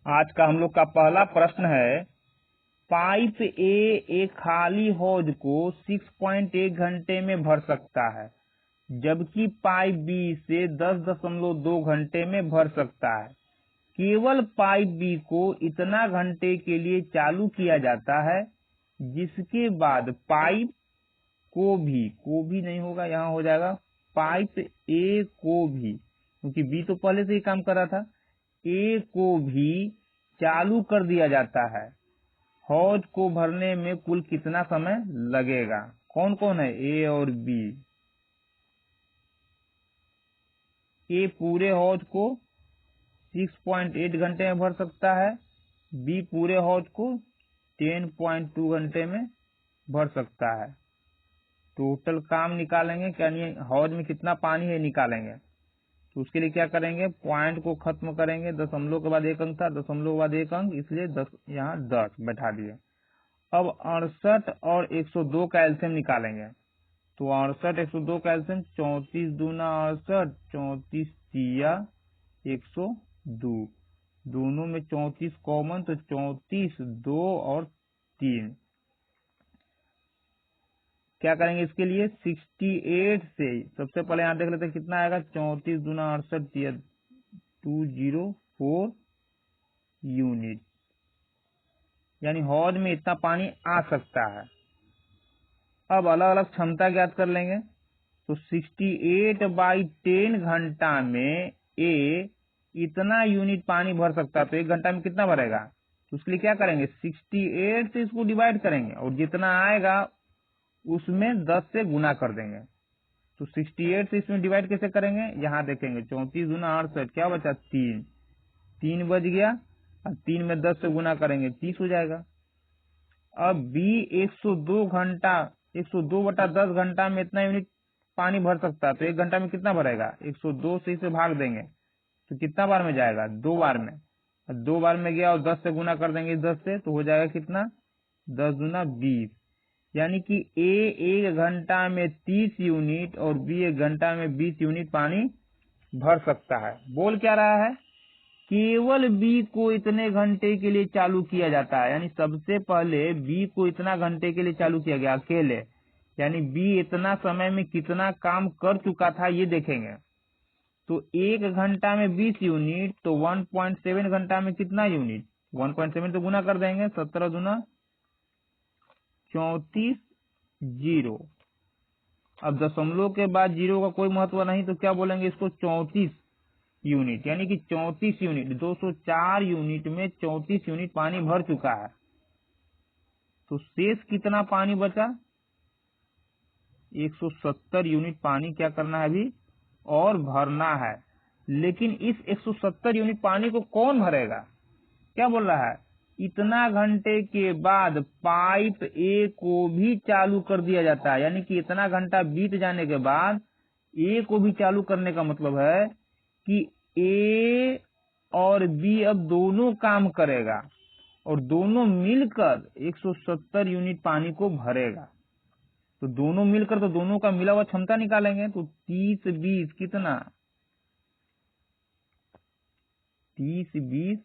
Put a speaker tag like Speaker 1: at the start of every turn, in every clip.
Speaker 1: आज का हम लोग का पहला प्रश्न है, पाइप ए एक खाली हौज को 6.1 घंटे में भर सकता है, जबकि पाइप बी से 10.2 घंटे में भर सकता है। केवल पाइप बी को इतना घंटे के लिए चालू किया जाता है, जिसके बाद पाइप को भी नहीं होगा, यहाँ हो जाएगा पाइप ए को भी, क्योंकि बी तो पहले से ही काम कर रहा था। ए को भी चालू कर दिया जाता है। हौज को भरने में कुल कितना समय लगेगा? कौन कौन है ए और बी? ए पूरे हौज को 6.8 घंटे में भर सकता है, बी पूरे हौज को 10.2 घंटे में भर सकता है। टोटल काम निकालेंगे, यानी हौज में कितना पानी है निकालेंगे। तो उसके लिए क्या करेंगे, पॉइंट को खत्म करेंगे, दशमलव के बाद एक अंक था, दशमलव के बाद एक अंक, इसलिए 10 यहाँ 10 बैठा दिए। अब 68 और 102 का एलसीएम निकालेंगे। तो 68 102 का एलसीएम 34 दूना 68, 34 तिया 102, दोनों में 34 कॉमन, तो 34 2 और 3। क्या करेंगे इसके लिए, 68 से सबसे पहले यहाँ देख लेते हैं कितना आएगा, 34 दूना 68 तिया 204 यूनिट, यानी हौज में इतना पानी आ सकता है। अब अलग अलग क्षमता ज्ञात कर लेंगे। तो 68/10 घंटा में ए इतना यूनिट पानी भर सकता है, तो एक घंटा में कितना भरेगा? तो उसके लिए क्या करेंगे, 68 से इसको डिवाइड करेंगे और जितना आएगा उसमें 10 से गुना कर देंगे। तो 68 से इसमें डिवाइड कैसे करेंगे, यहाँ देखेंगे 34 दूना 68, क्या बचा 3 बच गया, और 3 में 10 से गुना करेंगे 30 हो जाएगा। अब बी 102 घंटा, 102/10 घंटा में इतना यूनिट पानी भर सकता है, तो एक घंटा में कितना भरेगा, 102 से इसे भाग देंगे तो कितना बार में जाएगा, 2 बार में। 2 बार में गया और 10 से गुना कर देंगे 10 से, तो हो जाएगा कितना, 10 दूना 20, यानी कि ए एक घंटा में 30 यूनिट और बी एक घंटा में 20 यूनिट पानी भर सकता है। बोल क्या रहा है, केवल बी को इतने घंटे के लिए चालू किया जाता है, यानी सबसे पहले बी को इतना घंटे के लिए चालू किया गया अकेले, यानी बी इतना समय में कितना काम कर चुका था ये देखेंगे। तो एक घंटा में 20 यूनिट, तो 1.7 घंटा में कितना यूनिट, 1.7 तो गुना कर देंगे, 17 दूना 34 जीरो। अब दशमलव के बाद जीरो का कोई महत्व नहीं, तो क्या बोलेंगे इसको, 34 यूनिट, यानी कि 34 यूनिट, 204 यूनिट में 34 यूनिट पानी भर चुका है। तो शेष कितना पानी बचा, 170 यूनिट पानी क्या करना है अभी और भरना है। लेकिन इस 170 यूनिट पानी को कौन भरेगा, क्या बोल रहा है, इतना घंटे के बाद पाइप ए को भी चालू कर दिया जाता है, यानी कि इतना घंटा बीत जाने के बाद ए को भी चालू करने का मतलब है कि ए और बी अब दोनों काम करेगा और दोनों मिलकर 170 यूनिट पानी को भरेगा। तो दोनों मिलकर, तो दोनों का मिला हुआ क्षमता निकालेंगे। तो 30 20 कितना, 30 20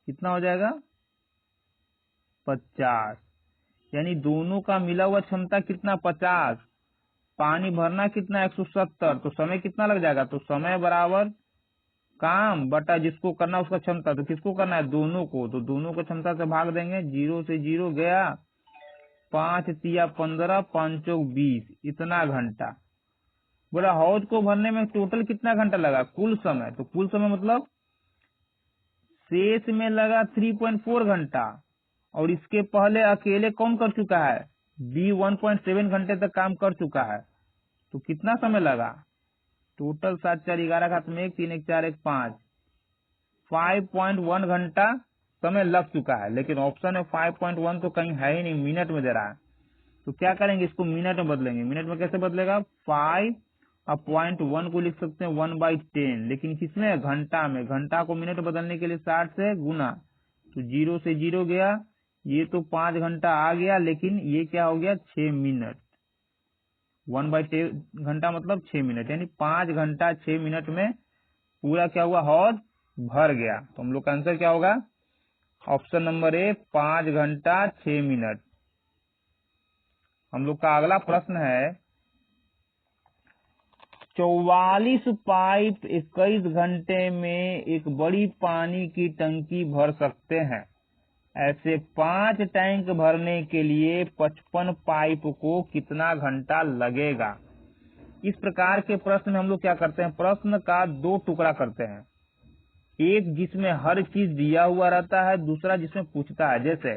Speaker 1: कितना हो जाएगा, 50, यानी दोनों का मिला हुआ क्षमता कितना, 50, पानी भरना कितना, 170, तो समय कितना लग जाएगा, तो समय बराबर काम बटा जिसको करना उसका क्षमता, तो किसको करना है, दोनों को, तो दोनों को क्षमता से भाग देंगे, 0 से 0 गया, 5 तिया 15, 5 चौक 20, इतना घंटा। बोला हौज को भरने में टोटल कितना घंटा लगा, कुल समय, तो कुल समय मतलब शेष में लगा 3.4 घंटा, और इसके पहले अकेले कौन कर चुका है, बी 1.7 घंटे तक काम कर चुका है, तो कितना समय लगा, टोटल 7 4 11 घात में 1 3 1 4 1 5, 5.1 घंटा समय लग चुका है। लेकिन ऑप्शन में 5.1 तो कहीं है ही नहीं, मिनट में दे रहा है, तो क्या करेंगे, इसको मिनट में बदलेंगे। मिनट में कैसे बदलेगा, 5 अब 0.1 को लिख सकते हैं 1/10, लेकिन किसमें, घंटा में, घंटा को मिनट बदलने के लिए 60 से गुना, तो 0 से 0 गया, ये तो 5 घंटा आ गया, लेकिन ये क्या हो गया, 6 मिनट, 1/10 घंटा मतलब 6 मिनट, यानी 5 घंटा 6 मिनट में पूरा क्या हुआ, हौज भर गया। तो हम लोग का आंसर क्या होगा? ऑप्शन नंबर ए 5 घंटा 6 मिनट। हम लोग का अगला प्रश्न है 44 पाइप 21 घंटे में एक बड़ी पानी की टंकी भर सकते हैं। ऐसे 5 टैंक भरने के लिए 55 पाइप को कितना घंटा लगेगा? इस प्रकार के प्रश्न में हम लोग क्या करते हैं, प्रश्न का 2 टुकड़ा करते हैं। एक जिसमें हर चीज दिया हुआ रहता है, दूसरा जिसमें पूछता है। जैसे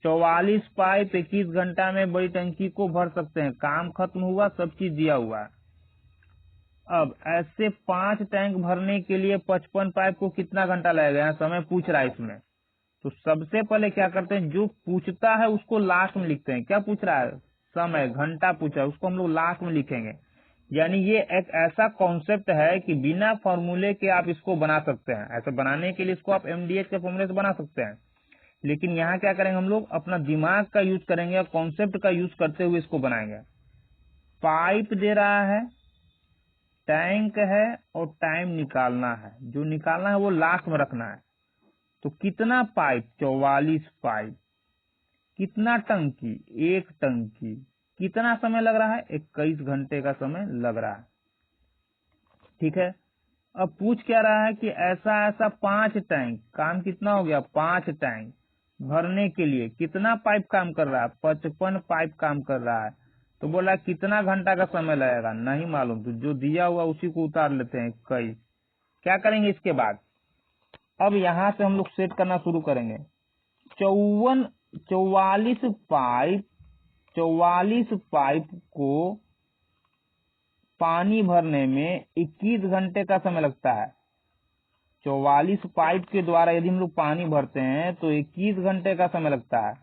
Speaker 1: 44 पाइप 21 घंटा में बड़ी टंकी को भर सकते हैं, काम खत्म हुआ, सब चीज दिया हुआ है। अब ऐसे 5 टैंक भरने के लिए 55 पाइप को कितना घंटा लगेगा, यहाँ समय पूछ रहा है इसमें। तो सबसे पहले क्या करते हैं, जो पूछता है उसको लास्ट में लिखते हैं। क्या पूछ रहा है? समय, घंटा पूछा है, उसको हम लोग लास्ट में लिखेंगे। यानी ये एक ऐसा कॉन्सेप्ट है कि बिना फॉर्मूले के आप इसको बना सकते हैं। ऐसे बनाने के लिए इसको आप एमडीएच के फॉर्मूले से बना सकते हैं, लेकिन यहाँ क्या करेंगे, हम लोग अपना दिमाग का यूज करेंगे, कॉन्सेप्ट का यूज करते हुए इसको बनाएंगे। पाइप दे रहा है, टैंक है और टाइम निकालना है। जो निकालना है वो लास्ट में रखना है। तो कितना पाइप? 44 पाइप। कितना टंकी? 1 टंकी। कितना समय लग रहा है? 21 घंटे का समय लग रहा है। ठीक है। अब पूछ क्या रहा है कि ऐसा ऐसा 5 टैंक, काम कितना हो गया? 5 टैंक भरने के लिए कितना पाइप काम कर रहा है? 55 पाइप काम कर रहा है। तो बोला कितना घंटा का समय लगेगा? नहीं मालूम। तो जो दिया हुआ उसी को उतार लेते हैं 21। क्या करेंगे इसके बाद? अब यहाँ से हम लोग सेट करना शुरू करेंगे। 44 पाइप को पानी भरने में 21 घंटे का समय लगता है। 44 पाइप के द्वारा यदि हम लोग पानी भरते हैं तो 21 घंटे का समय लगता है।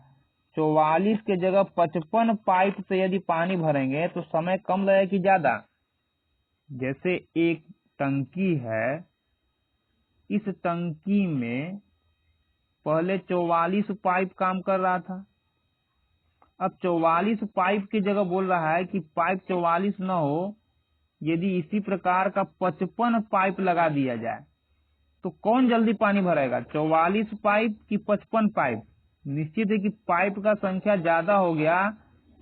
Speaker 1: 44 के जगह 55 पाइप से यदि पानी भरेंगे तो समय कम लगेगा कि ज्यादा? जैसे एक टंकी है, इस टंकी में पहले 44 पाइप काम कर रहा था। अब 44 पाइप की जगह बोल रहा है कि पाइप 44 न हो, यदि इसी प्रकार का 55 पाइप लगा दिया जाए तो कौन जल्दी पानी भरेगा? 44 पाइप की 55 पाइप? निश्चित है कि पाइप का संख्या ज्यादा हो गया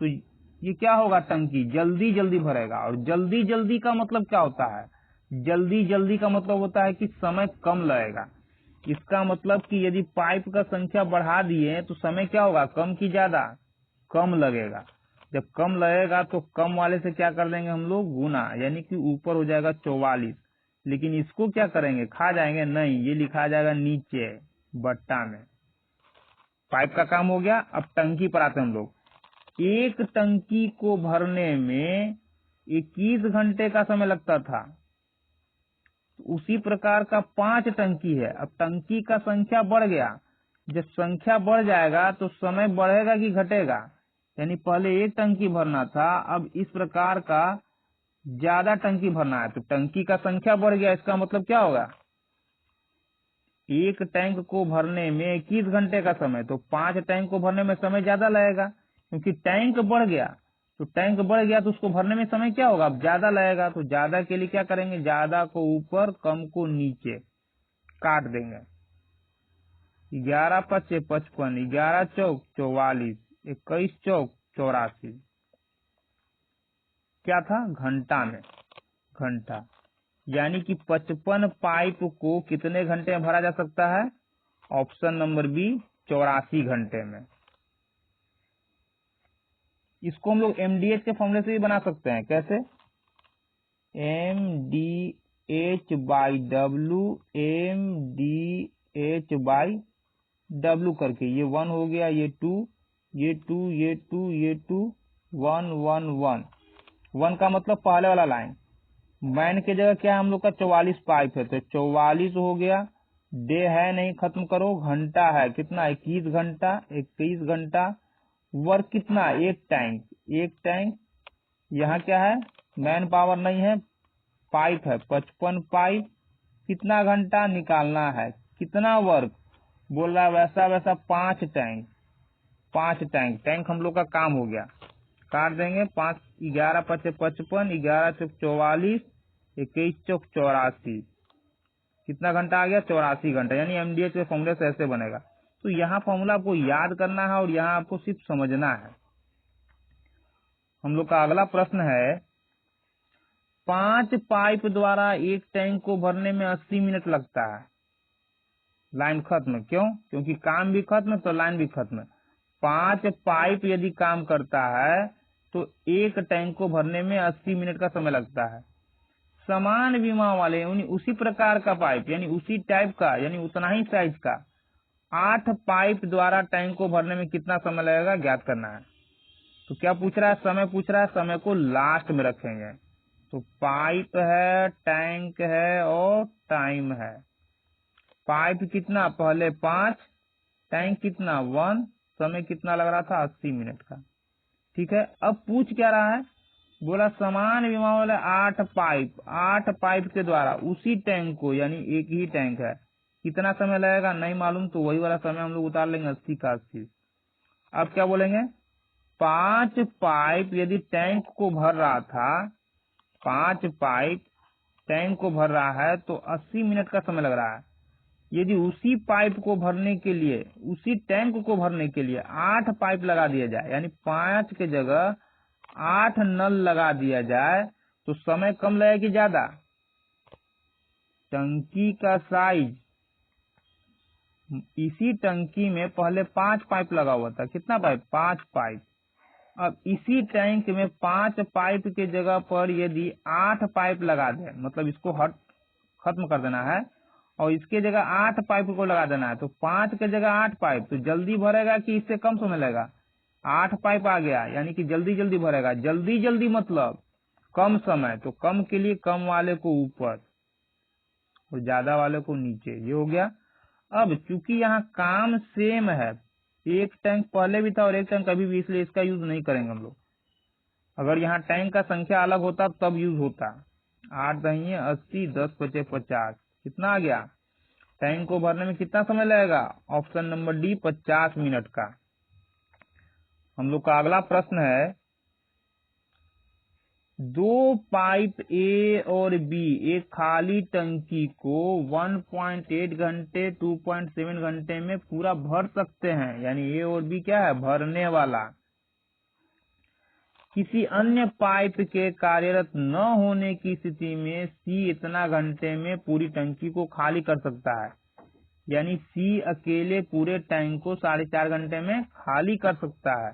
Speaker 1: तो ये क्या होगा, टंकी जल्दी जल्दी भरेगा। और जल्दी जल्दी का मतलब क्या होता है? जल्दी जल्दी का मतलब होता है कि समय कम लगेगा। इसका मतलब कि यदि पाइप का संख्या बढ़ा दिए तो समय क्या होगा, कम की ज्यादा? कम लगेगा। जब कम लगेगा तो कम वाले से क्या कर देंगे हम लोग, गुना, यानी कि ऊपर हो जाएगा 44। लेकिन इसको क्या करेंगे, खा जाएंगे? नहीं, ये लिखा जाएगा नीचे बट्टा में। पाइप का काम हो गया। अब टंकी पर आते हैं हम लोग। एक टंकी को भरने में 21 घंटे का समय लगता था। उसी प्रकार का 5 टंकी है। अब टंकी का संख्या बढ़ गया। जब संख्या बढ़ जाएगा तो समय बढ़ेगा कि घटेगा? यानी पहले एक टंकी भरना था, अब इस प्रकार का ज्यादा टंकी भरना है तो टंकी का संख्या बढ़ गया। इसका मतलब क्या होगा, एक टैंक को भरने में 21 घंटे का समय, तो 5 टैंक को भरने में समय ज्यादा लगेगा, क्योंकि टैंक बढ़ गया। तो टैंक बढ़ गया तो उसको भरने में समय क्या होगा, अब ज्यादा लगेगा। तो ज्यादा के लिए क्या करेंगे, ज्यादा को ऊपर कम को नीचे काट देंगे। 11 पचे 55, 11 चौक 44, 21 चौक 84। क्या था, घंटा में, घंटा। यानी कि 55 पाइप को कितने घंटे में भरा जा सकता है? ऑप्शन नंबर बी 84 घंटे में। इसको हम लोग एमडीएच के फॉर्मूले से भी बना सकते हैं। कैसे? MDH by W, MDH by W करके, ये 1 हो गया, ये 2, ये 2, ये 2, ये 2, 1 1 1। 1 का मतलब पहले वाला लाइन। मैन की जगह क्या है हम लोग का, 44 पाइप है, तो 44 हो गया। डे है नहीं, खत्म करो। घंटा है कितना, 21 घंटा, 21 घंटा। वर्क कितना, एक टैंक, एक टैंक। यहाँ क्या है, मैन पावर नहीं है, पाइप है, 55 पाइप। कितना घंटा निकालना है, कितना वर्क बोल रहा है, वैसा वैसा 5 टैंक, 5 टैंक। टैंक हम लोग का काम हो गया, काट देंगे। 5, 11 पचे 55, 11 चौक 44, 21 चौक 84। कितना घंटा आ गया, 84 घंटा। यानी एमडीएच के फॉर्मूले से ऐसे बनेगा। तो यहाँ फॉर्मूला आपको याद करना है और यहाँ आपको सिर्फ समझना है। हम लोग का अगला प्रश्न है, 5 पाइप द्वारा एक टैंक को भरने में 80 मिनट लगता है। लाइन खत्म। क्यों? क्योंकि काम भी खत्म तो लाइन भी खत्म। 5 पाइप यदि काम करता है तो एक टैंक को भरने में 80 मिनट का समय लगता है। समान विमा वाले यानी उसी प्रकार का पाइप यानी उसी टाइप का यानी उतना ही साइज का 8 पाइप द्वारा टैंक को भरने में कितना समय लगेगा ज्ञात करना है। तो क्या पूछ रहा है? समय पूछ रहा है। समय को लास्ट में रखेंगे। तो पाइप है, टैंक है और टाइम है। पाइप कितना? पहले 5, टैंक कितना? 1, समय कितना लग रहा था? 80 मिनट का। ठीक है। अब पूछ क्या रहा है? बोला समान विमा वाले 8 पाइप के द्वारा उसी टैंक को यानी एक ही टैंक है, कितना समय लगेगा? नहीं मालूम। तो वही वाला समय हम लोग उतार लेंगे 80 का 80। अब क्या बोलेंगे? 5 पाइप यदि टैंक को भर रहा था, 5 पाइप टैंक को भर रहा है तो 80 मिनट का समय लग रहा है। यदि उसी पाइप को भरने के लिए, उसी टैंक को भरने के लिए 8 पाइप लगा दिया जाए यानी 5 के जगह 8 नल लगा दिया जाए तो समय कम लगेगा कि ज्यादा? टंकी का साइज, इसी टंकी में पहले 5 पाइप लगा हुआ था। कितना पाइप? 5 पाइप। अब इसी टैंक में 5 पाइप के जगह पर यदि 8 पाइप लगा दे, मतलब इसको खत्म कर देना है और इसके जगह 8 पाइप को लगा देना है, तो 5 के जगह 8 पाइप, तो जल्दी भरेगा कि इससे कम समय लगेगा? 8 पाइप आ गया यानी कि जल्दी जल्दी भरेगा। जल्दी जल्दी मतलब कम समय, तो कम के लिए कम वाले को ऊपर और ज्यादा वाले को नीचे। ये हो गया। अब चूंकि यहाँ काम सेम है, एक टैंक पहले भी था और एक टैंक अभी भी, इसलिए इसका यूज नहीं करेंगे हम लोग। अगर यहाँ टैंक का संख्या अलग होता तब यूज होता। 8 दही 80, 10 पचे 50, कितना आ गया? टैंक को भरने में कितना समय लगेगा? ऑप्शन नंबर डी 50 मिनट का। हम लोग का अगला प्रश्न है, 2 पाइप ए और बी एक खाली टंकी को 1.8 घंटे 2.7 घंटे में पूरा भर सकते हैं। यानी ए और बी क्या है? भरने वाला। किसी अन्य पाइप के कार्यरत न होने की स्थिति में सी इतना घंटे में पूरी टंकी को खाली कर सकता है। यानी सी अकेले पूरे टैंक को 4.5 घंटे में खाली कर सकता है।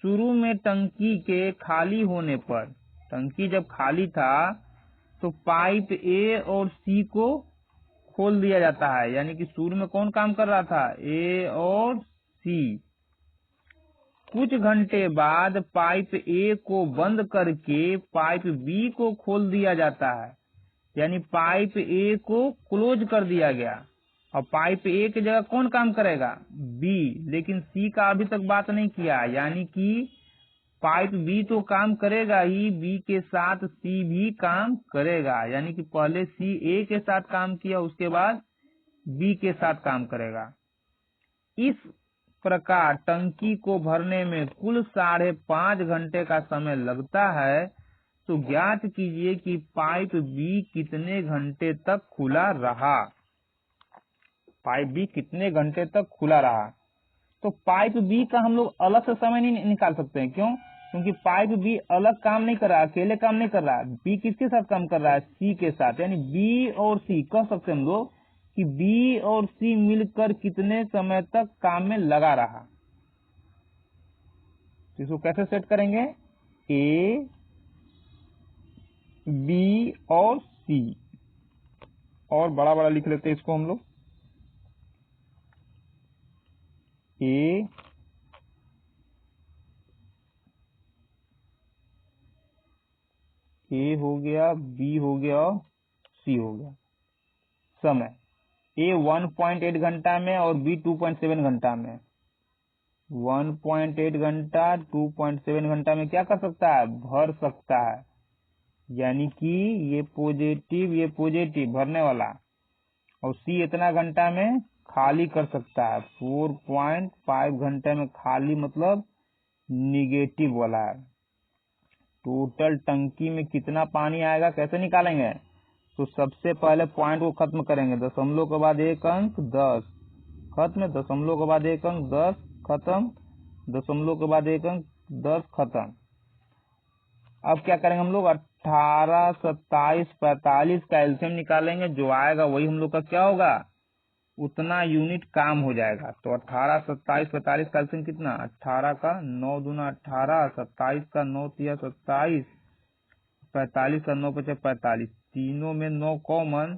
Speaker 1: शुरू में टंकी के खाली होने पर, टंकी जब खाली था तो पाइप ए और सी को खोल दिया जाता है। यानी कि शुरू में कौन काम कर रहा था? ए और सी। कुछ घंटे बाद पाइप ए को बंद करके पाइप बी को खोल दिया जाता है। यानी पाइप ए को क्लोज कर दिया गया और पाइप ए की जगह कौन काम करेगा? बी। लेकिन सी का अभी तक बात नहीं किया। यानी कि पाइप बी तो काम करेगा ही, बी के साथ सी भी काम करेगा। यानी कि पहले सी ए के साथ काम किया, उसके बाद बी के साथ काम करेगा। इस प्रकार टंकी को भरने में कुल 5.5 घंटे का समय लगता है। तो ज्ञात कीजिए कि पाइप बी कितने घंटे तक खुला रहा। पाइप बी कितने घंटे तक खुला रहा। तो पाइप बी का हम लोग अलग से समय नहीं निकाल सकते हैं। क्यों? क्योंकि पाइप बी अलग काम नहीं कर रहा, अकेले काम नहीं कर रहा। बी किसके साथ काम कर रहा है? सी के साथ। यानी बी और सी कह सकते हैं हम लोग कि बी और सी मिलकर कितने समय तक काम में लगा रहा। तो इसको कैसे सेट करेंगे? ए, बी और सी, और बड़ा बड़ा लिख लेते हैं इसको हम लोग। ए, ए हो गया, बी हो गया और सी हो गया। समय ए 1.8 घंटा में और बी 2.7 घंटा में। 1.8 घंटा 2.7 घंटा में क्या कर सकता है? भर सकता है। यानी कि ये पॉजिटिव भरने वाला, और सी इतना घंटा में खाली कर सकता है। 4.5 घंटे में खाली मतलब निगेटिव वाला है। टोटल टंकी में कितना पानी आएगा कैसे निकालेंगे? तो सबसे पहले पॉइंट को खत्म करेंगे, दशमलव के बाद एक अंक 10 खत्म, दशमलव के बाद एक अंक 10 खत्म, दशमलव के बाद एक अंक 10 खत्म। अब क्या करेंगे हम लोग 18, 27, 45 का एलसीएम निकालेंगे, जो आएगा वही हम लोग का क्या होगा, उतना यूनिट काम हो जाएगा। तो 18, 27, 45 का एलसीएम कितना, 18 का 9 दूना 18, 27 का 9 तिया 27, 45 का 9 पचे 45, तीनों में 9 कॉमन,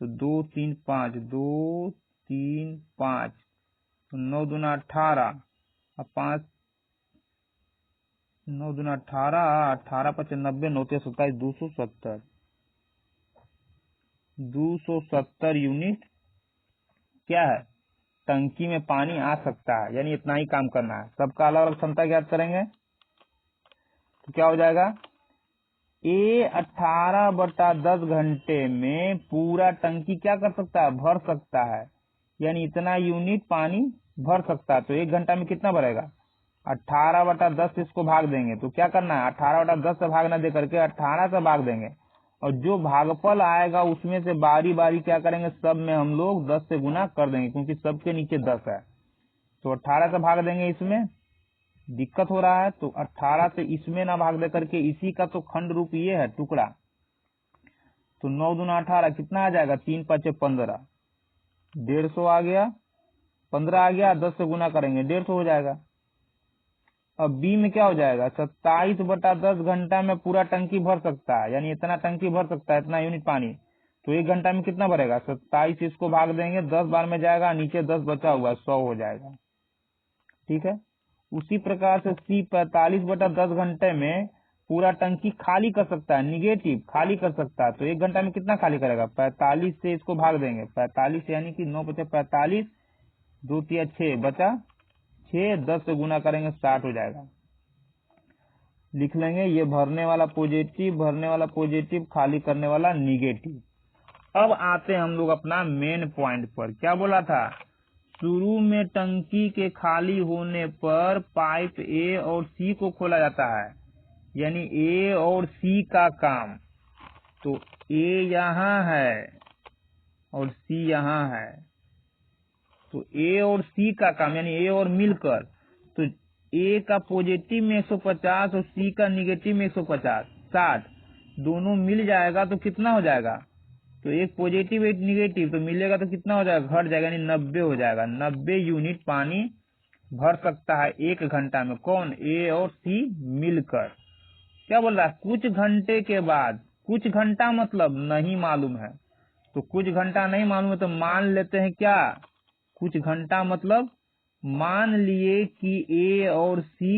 Speaker 1: तो 2 3 5, 2 3 5, तो 9 दूना 18 और 5 9 दूना 18, 18 पचे 90, 9 तिया 27, 270 यूनिट क्या है, टंकी में पानी आ सकता है, यानी इतना ही काम करना है। सबका अलग अलग क्षमता ज्ञात करेंगे तो क्या हो जाएगा, ए 18/10 घंटे में पूरा टंकी क्या कर सकता है, भर सकता है, यानी इतना यूनिट पानी भर सकता है। तो 1 घंटा में कितना भरेगा, 18/10 इसको भाग देंगे, तो क्या करना है 18/10 से भाग ना दे करके 18 से भाग देंगे, और जो भागफल आएगा उसमें से बारी बारी क्या करेंगे, सब में हम लोग 10 से गुना कर देंगे, क्योंकि सबके नीचे 10 है। तो 18 से भाग देंगे, इसमें दिक्कत हो रहा है तो 18 से इसमें ना भाग दे करके इसी का तो खंड रूप ये है टुकड़ा, तो 9 दूना 18 कितना आ जाएगा, 3 5 15, 150 आ गया, 15 आ गया, 10 से गुना करेंगे 150 हो जाएगा। अब बी में क्या हो जाएगा, 27/10 घंटा में पूरा टंकी भर सकता है, यानी इतना टंकी भर सकता है, इतना यूनिट पानी। तो 1 घंटा में कितना भरेगा, 27 इसको भाग देंगे, 10 बार में जाएगा, नीचे 10 बचा हुआ 100 हो जाएगा। ठीक है, उसी प्रकार से सी 45/10 घंटे में पूरा टंकी खाली कर सकता है, निगेटिव खाली कर सकता है। तो 1 घंटा में कितना खाली करेगा, 45 से इसको भाग देंगे, 45 यानी कि 9 × 45, 2 × 6 बचा 6, 10 से गुना करेंगे 60 हो जाएगा। लिख लेंगे ये भरने वाला पॉजिटिव, भरने वाला पॉजिटिव, खाली करने वाला निगेटिव। अब आते हैं हम लोग अपना मेन पॉइंट पर। क्या बोला था, शुरू में टंकी के खाली होने पर पाइप ए और सी को खोला जाता है, यानी ए और सी का काम। तो ए यहाँ है और सी यहाँ है, तो ए और सी का काम यानी ए और मिलकर, तो ए का पॉजिटिव में 150 और सी का निगेटिव में 150, 60 दोनों मिल जाएगा तो कितना हो जाएगा, तो एक पॉजिटिव एक निगेटिव तो मिलेगा तो कितना हो जाएगा, घट जाएगा, यानी 90 हो जाएगा। 90 यूनिट पानी भर सकता है 1 घंटा में, कौन, ए और सी मिलकर। क्या बोल रहा है, कुछ घंटे के बाद, कुछ घंटा मतलब नहीं मालूम है, तो कुछ घंटा नहीं मालूम है तो मान लेते हैं क्या, कुछ घंटा मतलब मान लिए कि ए और सी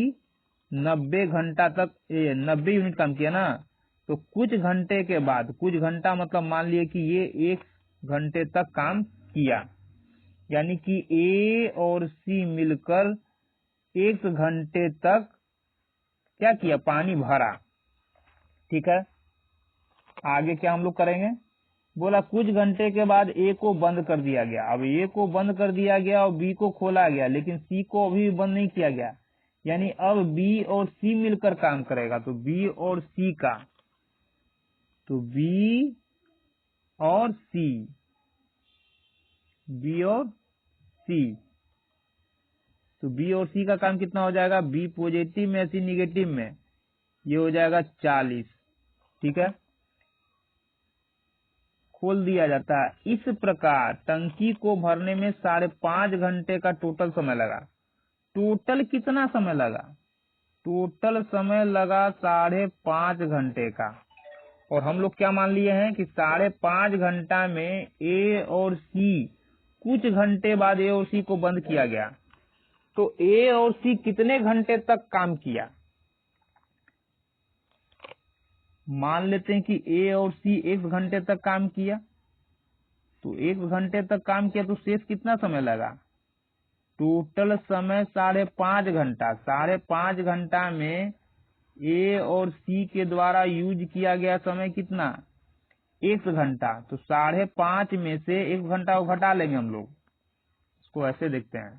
Speaker 1: 90 घंटा तक 90 यूनिट काम किया ना, तो कुछ घंटे के बाद, कुछ घंटा मतलब मान लिए कि ये 1 घंटे तक काम किया, यानी कि ए और सी मिलकर 1 घंटे तक क्या किया, पानी भरा। ठीक है, आगे क्या हम लोग करेंगे, बोला कुछ घंटे के बाद ए को बंद कर दिया गया। अब ए को बंद कर दिया गया और बी को खोला गया, लेकिन सी को अभी बंद नहीं किया गया, यानी अब बी और सी मिलकर काम करेगा। तो बी और सी का, तो बी और सी, बी और सी, तो बी और सी का काम कितना हो जाएगा, बी पॉजिटिव में सी निगेटिव में, ये हो जाएगा 40। ठीक है, खोल दिया जाता है। इस प्रकार टंकी को भरने में 5.5 घंटे का टोटल समय लगा। टोटल कितना समय लगा, टोटल समय लगा 5.5 घंटे का। और हम लोग क्या मान लिए हैं कि 5.5 घंटा में ए और सी, कुछ घंटे बाद ए और सी को बंद किया गया, तो ए और सी कितने घंटे तक काम किया, मान लेते हैं कि ए और सी 1 घंटे तक काम किया, तो 1 घंटे तक काम किया तो शेष कितना समय लगा, टोटल समय 5.5 घंटा। 5.5 घंटा में ए और सी के द्वारा यूज किया गया समय कितना, 1 घंटा। तो 5.5 में से 1 घंटा को घटा लेंगे हम लोग, इसको ऐसे देखते हैं,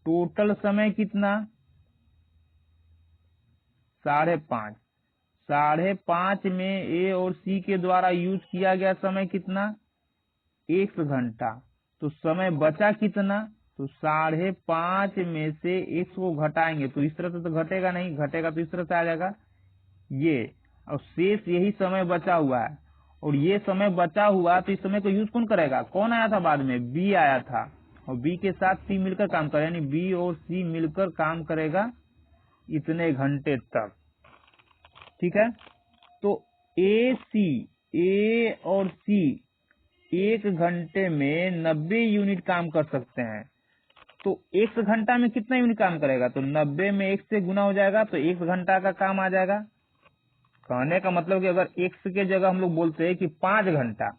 Speaker 1: टोटल समय कितना 5.5, 5.5 में ए और सी के द्वारा यूज किया गया समय कितना, x घंटा। तो समय बचा कितना, तो 5.5 में से x को घटाएंगे तो इस तरह से तो घटेगा नहीं, घटेगा तो इस तरह से आ जाएगा ये, और शेष यही समय बचा हुआ है। और ये समय बचा हुआ तो इस समय को यूज कौन करेगा, कौन आया था बाद में, बी आया था, और बी के साथ सी मिलकर काम करेगा, यानी बी और सी मिलकर काम करेगा इतने घंटे तक। ठीक है, तो ए और सी 1 घंटे में 90 यूनिट काम कर सकते हैं। तो 1 घंटा में कितना यूनिट काम करेगा, तो 90 में 1 से गुना हो जाएगा तो 1 घंटा का काम आ जाएगा। कहने का मतलब कि अगर x के जगह हम लोग बोलते हैं कि 5 घंटा,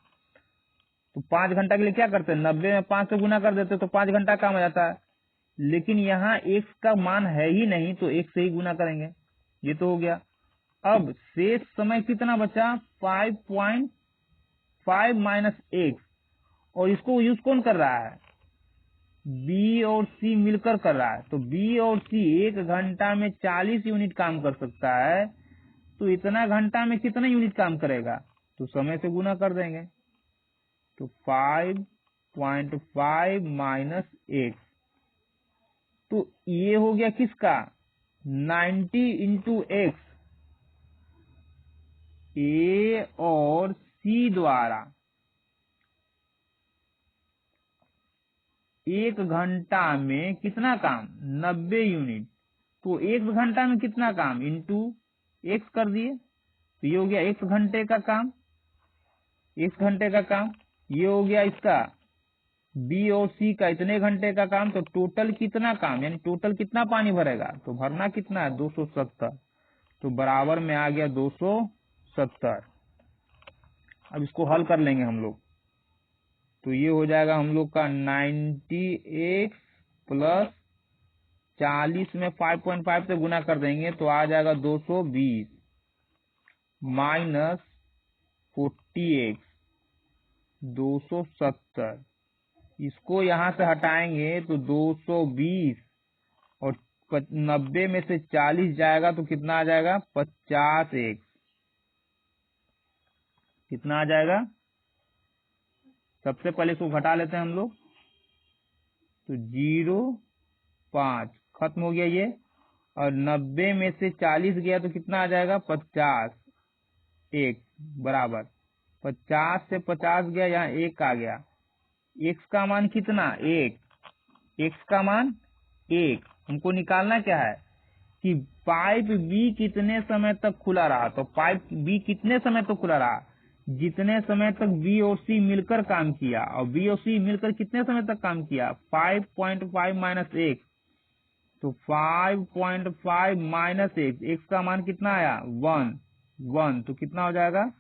Speaker 1: तो 5 घंटा के लिए क्या करते हैं, 90 में 5 से गुना कर देते तो 5 घंटा काम आ जाता है। लेकिन यहाँ x का मान है ही नहीं तो 1 से ही गुना करेंगे, ये तो हो गया। अब शेष समय कितना बचा, 5.5 माइनस x, और इसको यूज कौन कर रहा है, बी और सी मिलकर कर रहा है। तो बी और सी 1 घंटा में 40 यूनिट काम कर सकता है, तो इतना घंटा में कितना यूनिट काम करेगा, तो समय से गुना कर देंगे। तो 5.5 माइनस x, तो ये हो गया किसका, 90 इंटू एक्स, ए और सी द्वारा 1 घंटा में कितना काम, 90 यूनिट। तो 1 घंटा में कितना काम इंटू एक्स कर दिए, तो ये हो गया 1 घंटे का काम, 1 घंटे का काम। ये हो गया इसका बी और सी का इतने घंटे का काम। तो टोटल कितना काम, यानी टोटल कितना पानी भरेगा, तो भरना कितना है, 270, तो बराबर में आ गया 270। अब इसको हल कर लेंगे हम लोग, तो ये हो जाएगा हम लोग का 90x प्लस 40 में 5.5 से गुना कर देंगे तो आ जाएगा 220 माइनस 40x 270। इसको यहाँ से हटाएंगे तो 220 और 90 में से 40 जाएगा तो कितना आ जाएगा, 50x। कितना आ जाएगा, सबसे पहले इसको घटा लेते हैं हम लोग, तो 0.5 खत्म हो गया ये, और 90 में से 40 गया तो कितना आ जाएगा, 50 एक बराबर 50 से 50 गया, यहाँ 1 आ गया। x का मान कितना, 1, x का मान 1। हमको निकालना क्या है कि पाइप बी कितने समय तक खुला रहा, तो पाइप बी कितने समय तक खुला रहा, जितने समय तक बी और सी मिलकर काम किया। और बी और सी मिलकर कितने समय तक काम किया, 5.5 माइनस एक्स, तो 5.5 माइनस एक्स का मान कितना आया, 1, तो कितना हो जाएगा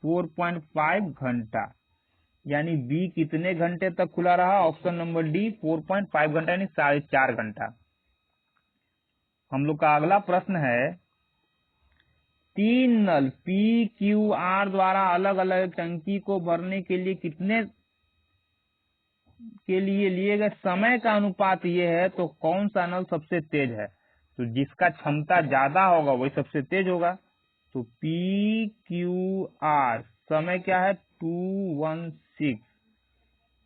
Speaker 1: 4.5 घंटा। यानी बी कितने घंटे तक खुला रहा, ऑप्शन नंबर डी 4.5 घंटा, यानी 4.5 घंटा। हम लोग का अगला प्रश्न है, 3 नल पी क्यू आर द्वारा अलग अलग टंकी को भरने के लिए कितने के लिए लिए गए समय का अनुपात ये है, तो कौन सा नल सबसे तेज है, तो जिसका क्षमता ज्यादा होगा वही सबसे तेज होगा। तो पी क्यू आर समय क्या है 216,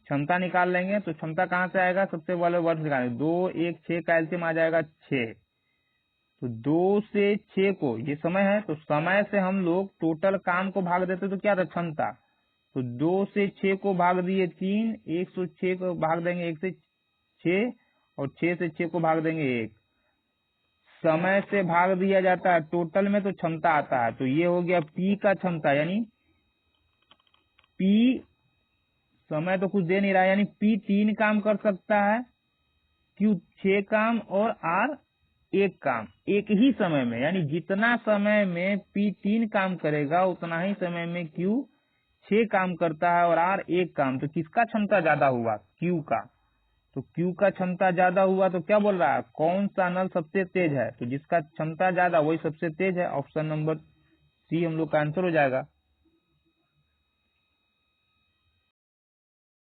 Speaker 1: क्षमता निकाल लेंगे तो क्षमता कहाँ से आएगा, सबसे पहले वर्ग निकालेंगे, 2 1 6 का एलसीएम आ जाएगा 6। तो 2 से 6 को, ये समय है तो समय से हम लोग टोटल काम को भाग देते तो क्या था, क्षमता। तो 2 से 6 को भाग दिए 3, 106 को भाग देंगे 1 से 6, और 6 से 6 को भाग देंगे 1। समय से भाग दिया जाता है टोटल में तो क्षमता आता है। तो ये हो गया पी का क्षमता, यानी पी समय तो कुछ दे नहीं रहा है, यानी पी 3 काम कर सकता है, क्यू 6 काम, और आर 1 काम एक ही समय में। यानी जितना समय में पी 3 काम करेगा उतना ही समय में क्यू 6 काम करता है और आर 1 काम। तो किसका क्षमता ज्यादा हुआ, क्यू का। तो क्यू का क्षमता ज्यादा हुआ तो क्या बोल रहा है, कौन सा नल सबसे तेज है, तो जिसका क्षमता ज्यादा वही सबसे तेज है। ऑप्शन नंबर सी हम लोग का आंसर हो जाएगा।